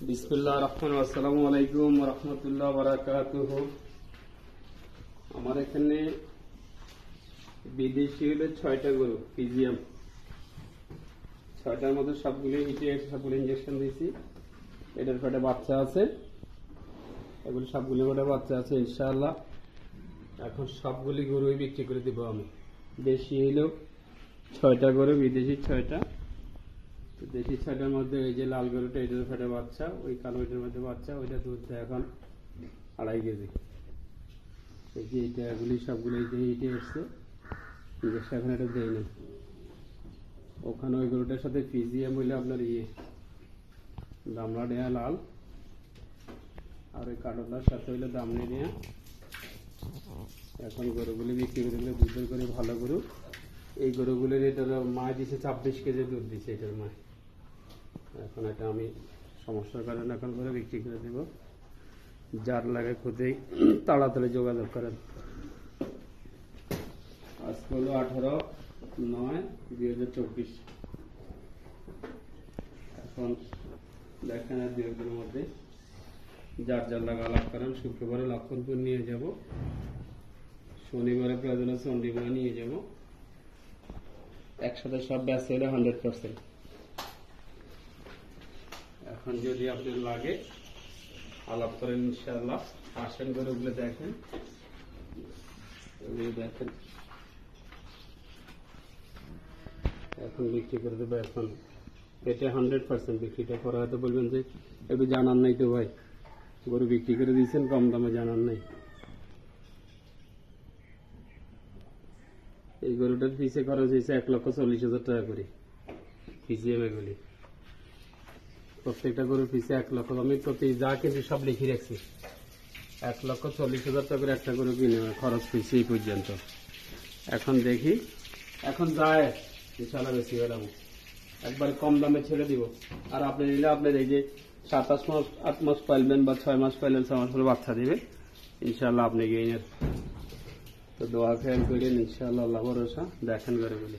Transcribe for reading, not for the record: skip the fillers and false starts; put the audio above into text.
বিসমিল্লাহির রহমানির রহিম। আসসালামু আলাইকুম ওয়া রাহমাতুল্লাহি ওয়া বারাকাতুহু। আমার এখানে বিদেশি হলো 6টা গরু ফিজিয়াম, 6টার মধ্যে সবগুলো হিটে সবগুলো ইনজেকশন দিয়েছি। এটার পেটে বাচ্চা আছে, এগুলো সবগুলো পেটে বাচ্চা আছে ইনশাআল্লাহ। এখন সবগুলি গরুই বিক্রি করে দিব আমি। দেশি হলো 6টা গরু, বিদেশি 6টা। দেশি 6টার মধ্যে এই যে লাল গরুটা, এটার পেটে বাচ্চা, ওই কালো এটার মধ্যে বাচ্চা, ওইটা দুধ দেয় এখন 2.5 কেজি। এই যে এইটা এগুলি সবগুলো এই যে হিটে এসছে, ইনজেকশন এখন এটা দেয় না। ওখানে ওই গরুটার সাথে ফিজিয়াম হইলে আপনার দামলা নেয়া লাল, আর ওই কাঠোলার সাথে হইলে দামনে নেয়া। এখন গরুগুলি বিক্রি করে দিলে দুধের করে ভালো গরু। এই গরুগুলির এটার মায় দিছে 26 কেজি দুধ দিছে এটার মায়। এখন এটা আমি সমস্যার কারণে এখন করে বিক্রি করে দেব। যার লাগে খুদেই তাড়াতাড়ি যোগাযোগ করেন। আজকে হলো 18/9/2024। এখন দেখেন আর 2 একদিনের মধ্যে যার যার লাগা আলাপ করেন। শুক্রবারে লক্ষণপুর নিয়ে যাব, শনিবারে প্রয়োজনে চন্ডিমা নিয়ে যাব। একসাথে সব ব্যাচ হলে 100%। এখন যদি আপনার লাগে আলাপ করেন ইনশাআল্লাহ। আসেন গরুগুলো দেখেন, দেখেন এখন বিক্রি করে দেবো। এখন এটা 100% বিক্রিটা করা। হয়তো বলবেন যে একটু জানার নাই তো ভাই, গরু বিক্রি করে দিয়েছেন কম দামে, জানার নাই। এই গরুটার পিছে খরচ হয়েছে 1,40,000 টাকা করে পিছিয়ে এগুলি। প্রত্যেকটা গরুর পিছে 1 লক্ষ, আমি প্রতি যা কিন্তু সব লিখে রাখছি। 1,40,000 টাকা করে একটা গরু কিনে খরচ হয়েছে এই পর্যন্ত। এখন দেখি, এখন যায় ইনশাআল্লাহ বেশি হলাম, একবার কম দামে ছেড়ে দিব। আর আপনি নিলে আপনার এই যে 7-8 মাস 8 মাস পাইলবেন বা 6 মাস পাইলেন, 6 মাস পরে বাচ্চা দিবে ইনশাআল্লাহ। আপনি গেইনের তো দোয়া খেয়াল করেন ইনশাআল্লাহ, আল্লাহ ভরসা। দেখেন গরুগুলি।